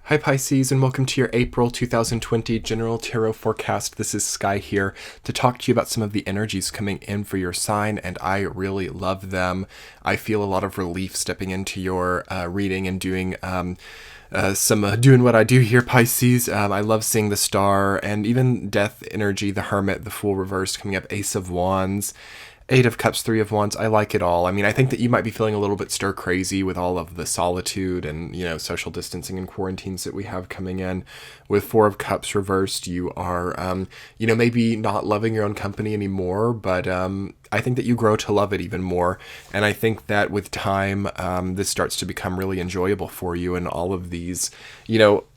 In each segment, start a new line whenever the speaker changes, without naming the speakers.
Hi Pisces, and welcome to your April 2020 General Tarot Forecast. This is Sky here to talk to you about some of the energies coming in for your sign, and I really love them. I feel a lot of relief stepping into your reading and doing doing what I do here, Pisces. I love seeing the star and even death energy, the Hermit, the Fool reversed, coming up, Ace of Wands. Eight of Cups, Three of Wands. I like it all. I mean, I think that you might be feeling a little bit stir crazy with all of the solitude and, social distancing and quarantines that we have coming in. With Four of Cups reversed, you are, maybe not loving your own company anymore, but I think that you grow to love it even more. And I think that with time, this starts to become really enjoyable for you, and all of these,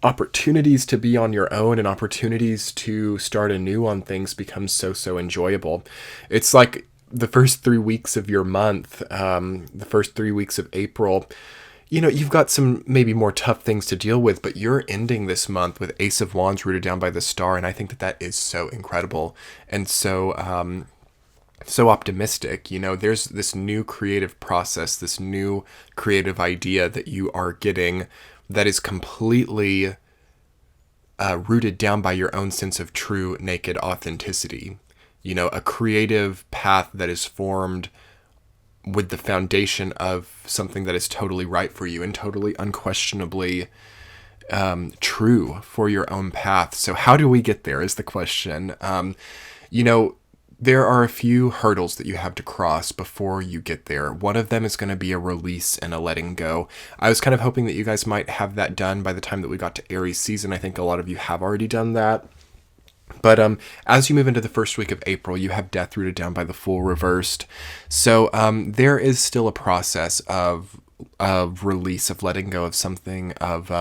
opportunities to be on your own and opportunities to start anew on things become so enjoyable. It's like the first 3 weeks of your month, the first 3 weeks of April, you've got some maybe more tough things to deal with, but you're ending this month with Ace of Wands rooted down by the star. And I think that is so incredible and so optimistic. There's this new creative process, this new creative idea that you are getting that is completely rooted down by your own sense of true, naked authenticity. A creative path that is formed with the foundation of something that is totally right for you and totally unquestionably true for your own path. So how do we get there is the question. There are a few hurdles that you have to cross before you get there. One of them is going to be a release and a letting go. I was kind of hoping that you guys might have that done by the time that we got to Aries season. I think a lot of you have already done that. But as you move into the first week of April, you have death rooted down by the Fool reversed. So there is still a process of release, of letting go of something, of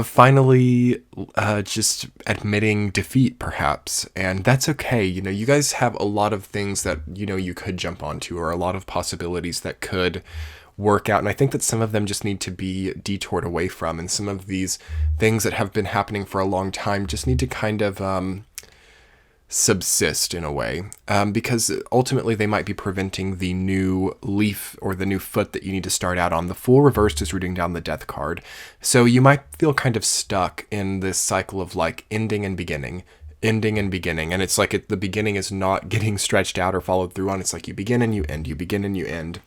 finally just admitting defeat, perhaps. And that's okay. You guys have a lot of things that, you could jump onto, or a lot of possibilities that could work out. And I think that some of them just need to be detoured away from. And some of these things that have been happening for a long time just need to kind of subsist in a way, because ultimately they might be preventing the new leaf or the new foot that you need to start out on. The Fool reversed is rooting down the Death card. So you might feel kind of stuck in this cycle of like ending and beginning. Ending and beginning. And it's like the beginning is not getting stretched out or followed through on. It's like you begin and you end, you begin and you end.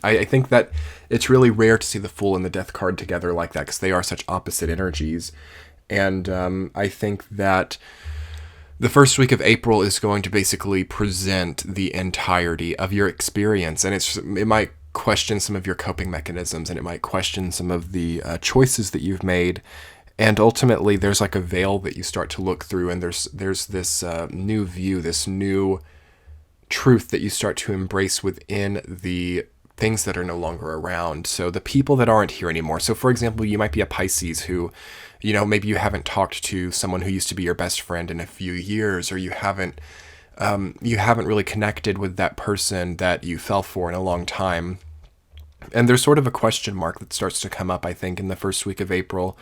I think that it's really rare to see the Fool and the Death card together like that, because they are such opposite energies. And I think that the first week of April is going to basically present the entirety of your experience. And it might question some of your coping mechanisms, and it might question some of the choices that you've made. And ultimately, there's like a veil that you start to look through, and there's this new view, this new truth that you start to embrace within the things that are no longer around. So the people that aren't here anymore. So for example, you might be a Pisces who, maybe you haven't talked to someone who used to be your best friend in a few years, or you haven't really connected with that person that you fell for in a long time. And there's sort of a question mark that starts to come up, I think, in the first week of April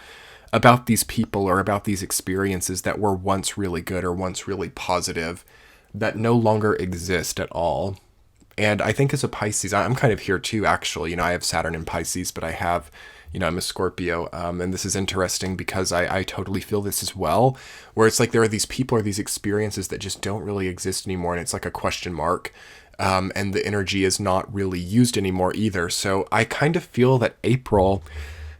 about these people or about these experiences that were once really good or once really positive that no longer exist at all. And I think as a Pisces, I'm kind of here too, actually. I have Saturn in Pisces, but I have, I'm a Scorpio. And this is interesting because I totally feel this as well, where it's like there are these people or these experiences that just don't really exist anymore. And it's like a question mark. And the energy is not really used anymore either. So I kind of feel that April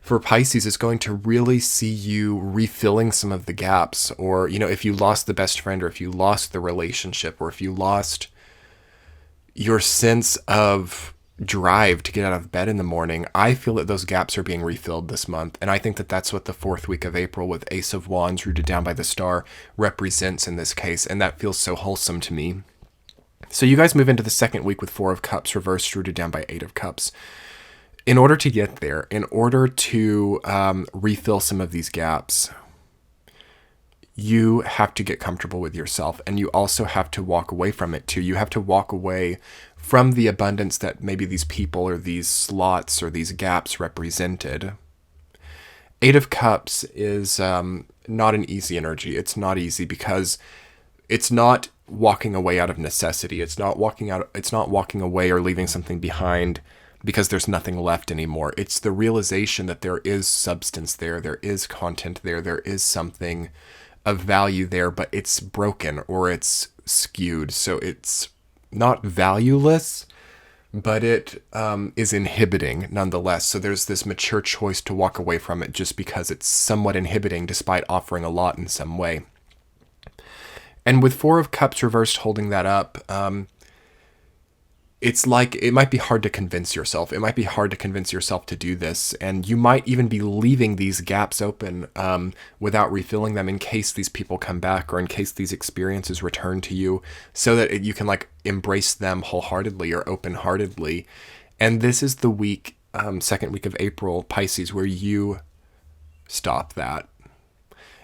for Pisces is going to really see you refilling some of the gaps. Or, if you lost the best friend, or if you lost the relationship, or if you lost your sense of drive to get out of bed in the morning, I feel that those gaps are being refilled this month. And I think that that's what the fourth week of April with Ace of Wands rooted down by the star represents in this case. And that feels so wholesome to me. So you guys move into the second week with Four of Cups reversed rooted down by Eight of Cups. In order to get there, in order to refill some of these gaps, you have to get comfortable with yourself, and you also have to walk away from it too. You have to walk away from the abundance that maybe these people or these slots or these gaps represented. Eight of Cups is not an easy energy. It's not easy because it's not walking away out of necessity. It's not walking away or leaving something behind because there's nothing left anymore. It's the realization that there is substance there, there is content there, there is something of value there, but it's broken or it's skewed. So it's not valueless, but it is inhibiting nonetheless. So there's this mature choice to walk away from it just because it's somewhat inhibiting despite offering a lot in some way. And with Four of Cups reversed holding that up, it's like it might be hard to convince yourself. It might be hard to convince yourself to do this. And you might even be leaving these gaps open without refilling them in case these people come back or in case these experiences return to you, so that you can like embrace them wholeheartedly or open-heartedly. And this is the week, second week of April, Pisces, where you stop that.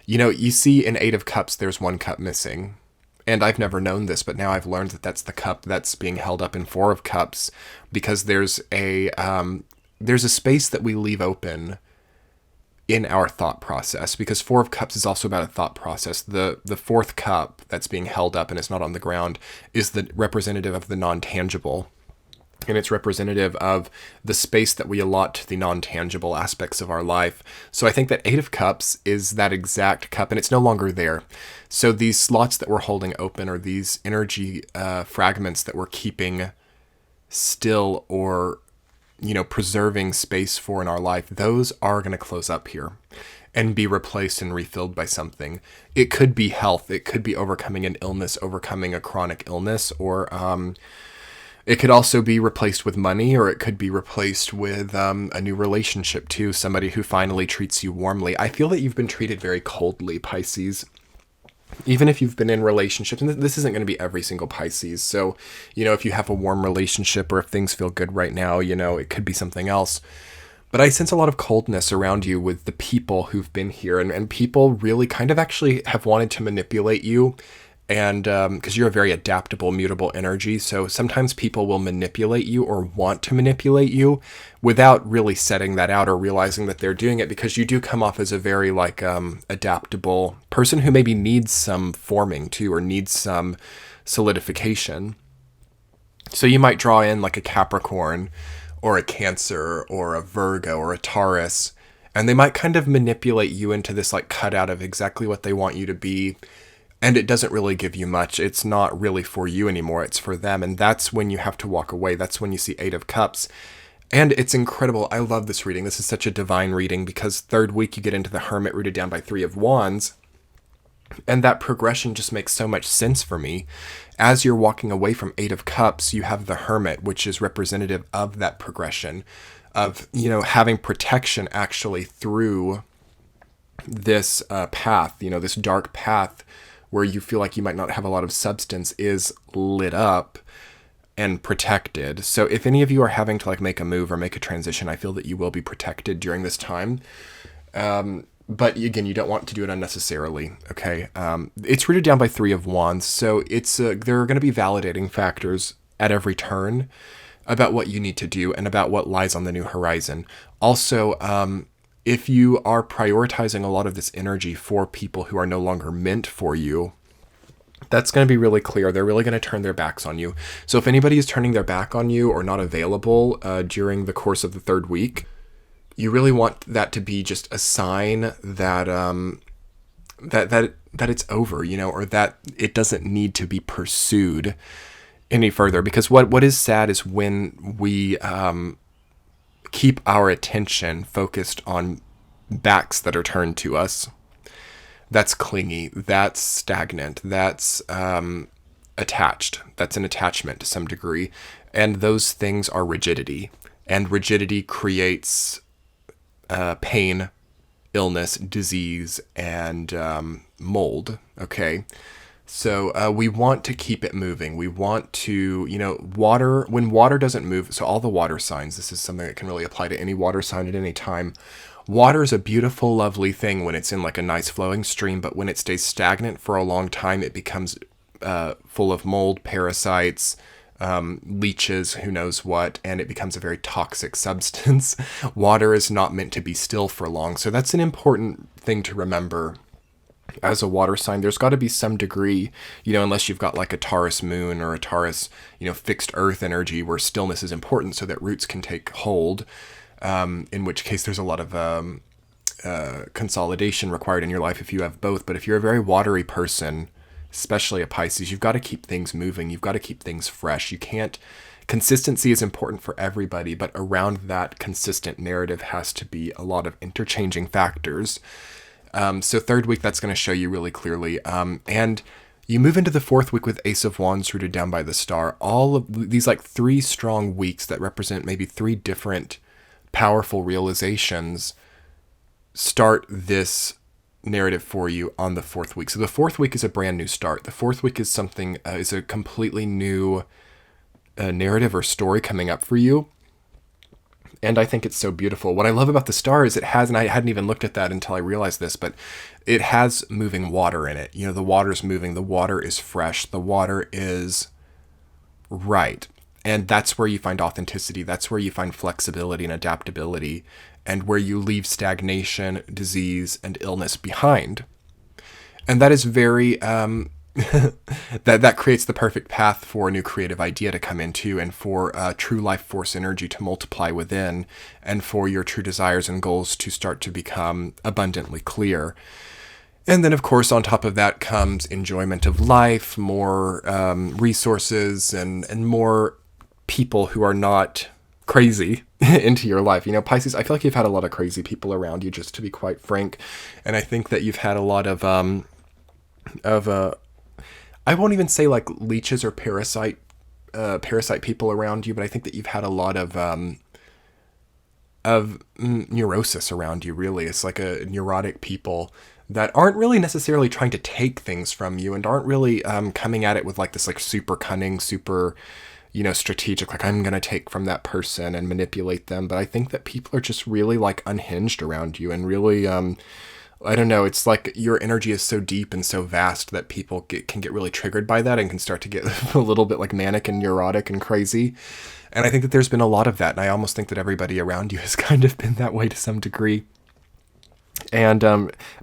You know, you see in Eight of Cups, there's one cup missing. And I've never known this, but now I've learned that that's the cup that's being held up in Four of Cups, because there's a space that we leave open in our thought process, because Four of Cups is also about a thought process. The fourth cup that's being held up and it's not on the ground is the representative of the non-tangible. And it's representative of the space that we allot to the non-tangible aspects of our life. So I think that Eight of Cups is that exact cup, and it's no longer there. So these slots that we're holding open, or these energy fragments that we're keeping still or, you know, preserving space for in our life, those are going to close up here and be replaced and refilled by something. It could be health. It could be overcoming an illness, overcoming a chronic illness, or it could also be replaced with money, or it could be replaced with a new relationship too, somebody who finally treats you warmly. I feel that you've been treated very coldly, Pisces. Even if you've been in relationships, and this isn't going to be every single Pisces. So, you know, if you have a warm relationship or if things feel good right now, you know, it could be something else. But I sense a lot of coldness around you with the people who've been here, and people really kind of actually have wanted to manipulate you. And because you're a very adaptable, mutable energy, so sometimes people will manipulate you or want to manipulate you without really setting that out or realizing that they're doing it, because you do come off as a very like adaptable person who maybe needs some forming too, or needs some solidification. So you might draw in like a Capricorn or a Cancer or a Virgo or a Taurus, and they might kind of manipulate you into this like cutout of exactly what they want you to be. And it doesn't really give you much. It's not really for you anymore. It's for them. And that's when you have to walk away. That's when you see Eight of Cups. And it's incredible. I love this reading. This is such a divine reading, because third week you get into the Hermit rooted down by Three of Wands. And that progression just makes so much sense for me. As you're walking away from Eight of Cups, you have the Hermit, which is representative of that progression of, you know, having protection actually through this path, you know, this dark path where you feel like you might not have a lot of substance, is lit up and protected. So if any of you are having to like make a move or make a transition, I feel that you will be protected during this time. But again, you don't want to do it unnecessarily. Okay. It's rooted down by Three of Wands. So it's there are going to be validating factors at every turn about what you need to do and about what lies on the new horizon. Also, if you are prioritizing a lot of this energy for people who are no longer meant for you, that's going to be really clear. They're really going to turn their backs on you. So if anybody is turning their back on you or not available during the course of the third week, you really want that to be just a sign that that it's over, you know, or that it doesn't need to be pursued any further. Because what is sad is when we keep our attention focused on backs that are turned to us. That's clingy, that's stagnant, that's attached, that's an attachment to some degree. And those things are rigidity. And rigidity creates pain, illness, disease, and mold, okay? So we want to keep it moving. We want to, you know, water, when water doesn't move, so all the water signs, this is something that can really apply to any water sign at any time. Water is a beautiful, lovely thing when it's in like a nice flowing stream, but when it stays stagnant for a long time, it becomes full of mold, parasites, leeches, who knows what, and it becomes a very toxic substance. Water is not meant to be still for long. So that's an important thing to remember as a water sign, there's got to be some degree, unless you've got like a Taurus moon or a Taurus, fixed earth energy where stillness is important so that roots can take hold, in which case there's a lot of consolidation required in your life if you have both. But if you're a very watery person, especially a Pisces, you've got to keep things moving. You've got to keep things fresh. You can't, consistency is important for everybody, but around that consistent narrative has to be a lot of interchanging factors. So third week, that's going to show you really clearly. And you move into the fourth week with Ace of Wands rooted down by the star. All of these like 3 strong weeks that represent maybe 3 different powerful realizations start this narrative for you on the fourth week. So the fourth week is a brand new start. The fourth week is something, is a completely new narrative or story coming up for you. And I think it's so beautiful. What I love about the star is it has, and I hadn't even looked at that until I realized this, but it has moving water in it. The water's moving, the water is fresh, the water is right. And that's where you find authenticity. That's where you find flexibility and adaptability, and where you leave stagnation, disease, and illness behind. And that is very, that creates the perfect path for a new creative idea to come into, and for true life force energy to multiply within, and for your true desires and goals to start to become abundantly clear. And then, of course, on top of that comes enjoyment of life, more resources, and more people who are not crazy into your life. Pisces, I feel like you've had a lot of crazy people around you, just to be quite frank. And I think that you've had a lot of I won't even say like leeches or parasite people around you, but I think that you've had a lot of neurosis around you, really. It's like a neurotic people that aren't really necessarily trying to take things from you, and aren't really coming at it with like this like super cunning, super, strategic, like I'm going to take from that person and manipulate them. But I think that people are just really like unhinged around you, and really, I don't know, it's like your energy is so deep and so vast that people can get really triggered by that and can start to get a little bit like manic and neurotic and crazy. And I think that there's been a lot of that. And I almost think that everybody around you has kind of been that way to some degree. And,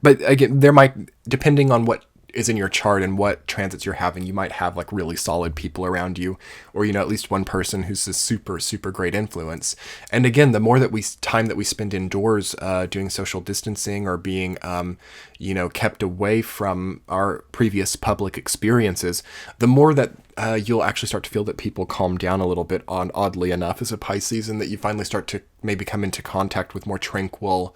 but again, there might, depending on what is in your chart and what transits you're having, you might have like really solid people around you, or, at least one person who's a super, super great influence. And again, the more that time that we spend indoors, doing social distancing, or being, kept away from our previous public experiences, the more that you'll actually start to feel that people calm down a little bit, oddly enough, as a Pisces, and that you finally start to maybe come into contact with more tranquil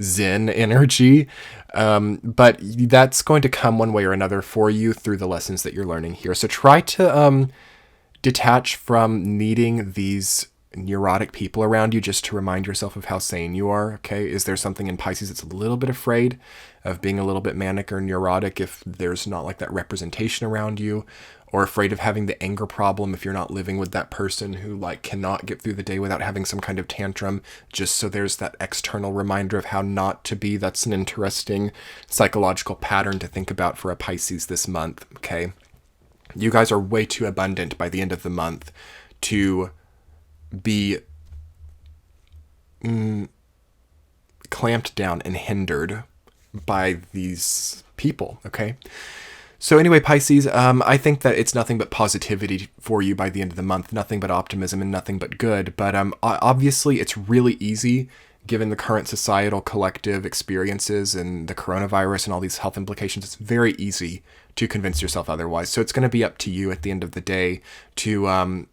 Zen energy. But that's going to come one way or another for you through the lessons that you're learning here. So try to detach from needing these neurotic people around you, just to remind yourself of how sane you are. Okay. Is there something in Pisces that's a little bit afraid of being a little bit manic or neurotic if there's not like that representation around you, or afraid of having the anger problem if you're not living with that person who like cannot get through the day without having some kind of tantrum, just so there's that external reminder of how not to be? That's an interesting psychological pattern to think about for a Pisces this month. Okay. You guys are way too abundant by the end of the month to be clamped down and hindered by these people. Okay. So anyway, Pisces, I think that it's nothing but positivity for you by the end of the month, nothing but optimism and nothing but good. But obviously it's really easy, given the current societal collective experiences and the coronavirus and all these health implications. It's very easy to convince yourself otherwise. So it's going to be up to you at the end of the day to,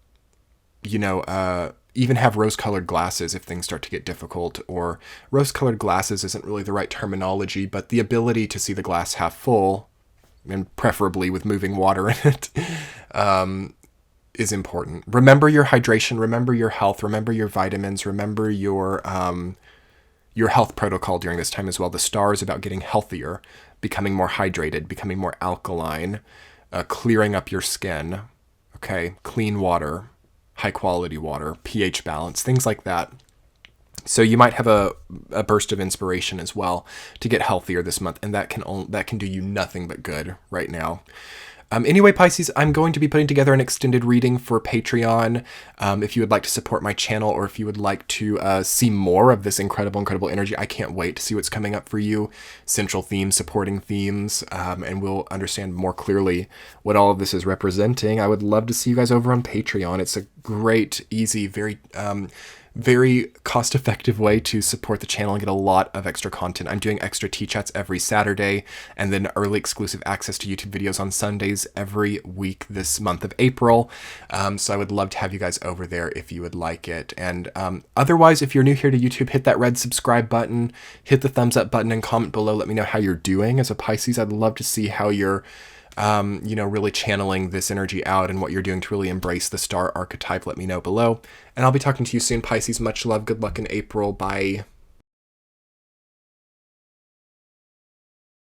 even have rose-colored glasses if things start to get difficult. Or rose-colored glasses isn't really the right terminology, but the ability to see the glass half full, and preferably with moving water in it, is important. Remember your hydration, remember your health, remember your vitamins, remember your health protocol during this time as well. The star is about getting healthier, becoming more hydrated, becoming more alkaline, clearing up your skin, okay? Clean water, high quality water, pH balance, things like that. So you might have a burst of inspiration as well to get healthier this month, and that can do you nothing but good right now. Anyway, Pisces, I'm going to be putting together an extended reading for Patreon. If you would like to support my channel, or if you would like to see more of this incredible energy, I can't wait to see what's coming up for you. Central themes, supporting themes, and we'll understand more clearly what all of this is representing. I would love to see you guys over on Patreon. It's a great, easy, very cost-effective way to support the channel and get a lot of extra content. I'm doing extra tea chats every Saturday, and then early exclusive access to YouTube videos on Sundays every week this month of April. So I would love to have you guys over there if you would like it. And otherwise, if you're new here to YouTube, hit that red subscribe button, hit the thumbs up button, and comment below. Let me know how you're doing as a Pisces. I'd love to see how you're really channeling this energy out and what you're doing to really embrace the star archetype. Let me know below. And I'll be talking to you soon, Pisces. Much love. Good luck in April. Bye.